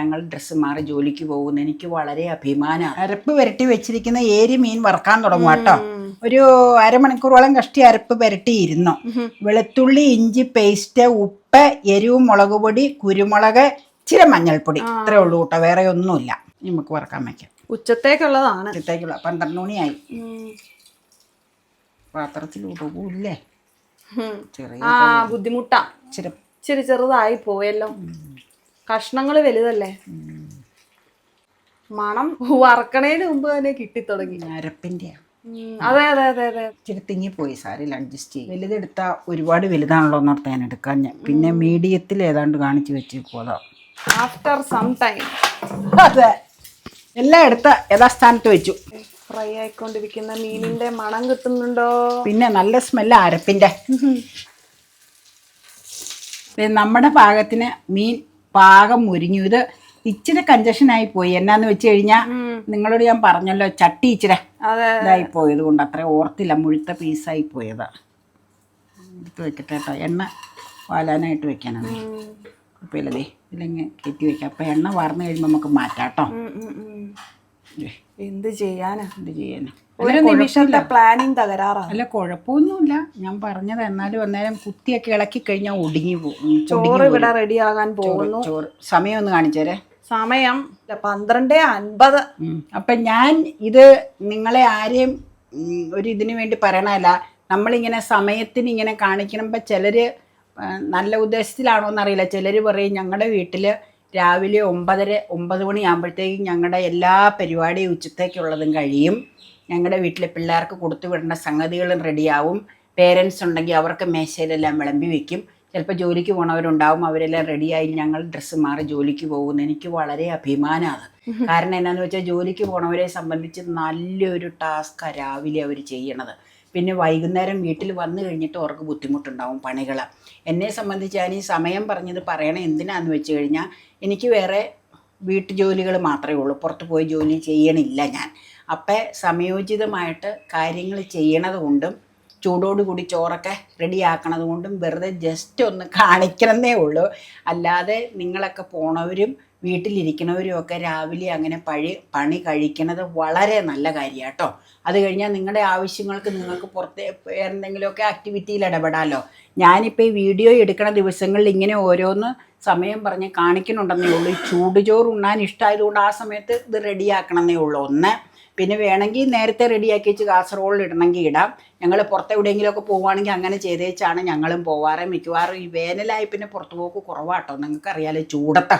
ഞങ്ങൾ ഡ്രസ്സ് മാറി ജോലിക്ക് പോകുന്നു. എനിക്ക് വളരെ അഭിമാനമാണ്. അരപ്പ് പുരട്ടി വെച്ചിരിക്കുന്ന ഏരി മീൻ വറക്കാൻ തുടങ്ങും കേട്ടോ. ഒരു അരമണിക്കൂറോളം കഷ്ടി അരപ്പ് പുരട്ടിയിരുന്നു. വെളുത്തുള്ളി, ഇഞ്ചി പേസ്റ്റ്, ഉപ്പ്, എരിവും, മുളക് പൊടി, കുരുമുളക്, ഇച്ചിരി മഞ്ഞൾപ്പൊടി, ഇത്രേ ഉള്ളൂ കേട്ടോ. വേറെ ഒന്നുമില്ല. നമുക്ക് വറക്കാൻ വയ്ക്കാം. ഉച്ചത്തേക്കുള്ളതാണ്. ഉച്ചത്തേക്കുള്ള 12 മണിയായി. പാത്രത്തിൽ ഉടകൂല്ലേ? ചെറിയ ബുദ്ധിമുട്ടാ. ഇച്ചിരി ചെറുതായി പോയല്ലോ. കഷ്ണങ്ങൾ വലുതല്ലേ. മണം വറക്കണേന് മുമ്പ് തന്നെ കിട്ടിത്തുടങ്ങി. അരപ്പിന്റെ അതെ അതെ അതെ അതെ. ഇച്ചിരി തിങ്ങിപ്പോയി. സാരില്ല, അഡ്ജസ്റ്റ് ചെയ്യും. വലുതെടുത്താൽ ഒരുപാട് വലുതാണല്ലോ എന്നോർത്ത് ഞാൻ എടുക്കാൻ. പിന്നെ മീഡിയത്തിൽ ഏതാണ്ട് കാണിച്ചു വെച്ചേക്കോതാ. After some time. അതെ, എല്ലാം എടുത്ത യഥാസ്ഥാനത്ത് വെച്ചു. ഫ്രൈ ആയിക്കൊണ്ടിരിക്കുന്ന മീനിന്റെ മണം കിട്ടുന്നുണ്ടോ? പിന്നെ നല്ല സ്മെല്ല അരപ്പിന്റെ. നമ്മുടെ പാകത്തിന് മീൻ പാകം മുരിഞ്ഞു. ഇത് ഇച്ചിരി കഞ്ചഷനായി പോയി. എന്നാന്ന് വെച്ച് കഴിഞ്ഞാൽ നിങ്ങളോട് ഞാൻ പറഞ്ഞല്ലോ, ചട്ടി ഇച്ചിരി ഇതായി പോയത് കൊണ്ട് അത്ര ഓർത്തില്ല. മുഴുത്ത പീസായി പോയതാ. എടുത്ത് വെക്കട്ടെ കേട്ടോ. എണ്ണ വാലാനായിട്ട് വെക്കാനാണ്. കുഴപ്പമില്ലതേ, ഇല്ലെങ്കിൽ കയറ്റി വെക്കാം. അപ്പം എണ്ണ വാർന്നു കഴിയുമ്പോൾ നമുക്ക് മാറ്റാം കേട്ടോ. എന്ത് ചെയ്യാനാ. ഒരു നിമിഷത്തെ പ്ലാനിങ് തകരാറാണ്. അല്ല, കുഴപ്പമൊന്നുമില്ല. ഞാൻ പറഞ്ഞത് എന്നാലും അന്നേരം കുത്തിയൊക്കെ ഇളക്കി കഴിഞ്ഞാൽ ഒടുങ്ങി പോകും. ചോറ് ഇവിടെ റെഡി ആകാൻ പോകുന്നു. ചോറ് സമയം ഒന്ന് കാണിച്ചേരെ. സമയം 12:50. അപ്പം ഞാൻ ഇത് നിങ്ങളെ ആരെയും ഒരു ഇതിനു വേണ്ടി പറയണല്ല. നമ്മളിങ്ങനെ സമയത്തിന് ഇങ്ങനെ കാണിക്കുമ്പോൾ ചിലർ നല്ല ഉദ്ദേശത്തിലാണോ എന്നറിയില്ല. ചിലർ പറയും ഞങ്ങളുടെ വീട്ടിൽ രാവിലെ 9 മണിയാകുമ്പോഴത്തേക്കും ഞങ്ങളുടെ എല്ലാ പരിപാടിയും ഉച്ചത്തേക്കുള്ളതും കഴിയും. ഞങ്ങളുടെ വീട്ടിലെ പിള്ളേർക്ക് കൊടുത്തു വിടേണ്ട സംഗതികളും റെഡിയാവും. പേരൻസ് ഉണ്ടെങ്കിൽ അവർക്ക് മേശയിലെല്ലാം വിളമ്പി വെക്കും. ചിലപ്പോൾ ജോലിക്ക് പോണവരുണ്ടാവും, അവരെല്ലാം റെഡിയായി ഞങ്ങൾ ഡ്രസ്സ് മാറി ജോലിക്ക് പോകുന്നു. എനിക്ക് വളരെ അഭിമാനമാണ്. കാരണം എന്നാന്ന് വെച്ചാൽ ജോലിക്ക് പോണവരെ സംബന്ധിച്ച് നല്ലൊരു ടാസ്ക്കാണ് രാവിലെ അവർ ചെയ്യണത്. പിന്നെ വൈകുന്നേരം വീട്ടിൽ വന്നു കഴിഞ്ഞിട്ട് അവർക്ക് ബുദ്ധിമുട്ടുണ്ടാവും പണികൾ. എന്നെ സംബന്ധിച്ച് ഞാൻ ഈ സമയം പറഞ്ഞത് പറയണേ എന്തിനാന്ന് വെച്ച് കഴിഞ്ഞാൽ എനിക്ക് വേറെ വീട്ടു ജോലികൾ മാത്രമേ ഉള്ളൂ. പുറത്ത് പോയി ജോലി ചെയ്യണില്ല ഞാൻ. അപ്പം സമയോചിതമായിട്ട് കാര്യങ്ങൾ ചെയ്യണത് കൊണ്ടും ചൂടോടുകൂടി ചോറൊക്കെ റെഡിയാക്കണത് കൊണ്ടും വെറുതെ ജസ്റ്റ് ഒന്ന് കാണിക്കണമെന്നേ ഉള്ളൂ. അല്ലാതെ നിങ്ങളൊക്കെ പോണവരും വീട്ടിലിരിക്കണവരും ഒക്കെ രാവിലെ അങ്ങനെ പണി കഴിക്കണത് വളരെ നല്ല കാര്യമാണ് കേട്ടോ. അത് കഴിഞ്ഞാൽ നിങ്ങളുടെ ആവശ്യങ്ങൾക്ക് നിങ്ങൾക്ക് പുറത്തെ എന്തെങ്കിലുമൊക്കെ ആക്ടിവിറ്റിയിൽ ഇടപെടാമല്ലോ. ഞാനിപ്പോൾ ഈ വീഡിയോ എടുക്കണ ദിവസങ്ങളിൽ ഇങ്ങനെ ഓരോന്ന് സമയം പറഞ്ഞ് കാണിക്കണുണ്ടെന്നേ ഉള്ളൂ. ഈ ചൂടുചോറ് ഉണ്ണാൻ ഇഷ്ടമായതുകൊണ്ട് ആ സമയത്ത് ഇത് റെഡിയാക്കണമെന്നേ ഉള്ളൂ. ഒന്ന് പിന്നെ വേണമെങ്കിൽ നേരത്തെ റെഡിയാക്കി വെച്ച് കാസറോളിൽ ഇടണമെങ്കിൽ ഇടാം. ഞങ്ങൾ പുറത്ത് എവിടെയെങ്കിലുമൊക്കെ പോവുകയാണെങ്കിൽ അങ്ങനെ ചെയ്തേച്ചാണ് ഞങ്ങളും പോവാറ്. മിക്കവാറും ഈ വേനലായി പിന്നെ പുറത്ത് പോക്ക് കുറവാട്ടോ. നിങ്ങൾക്കറിയാലോ ചൂടത്ത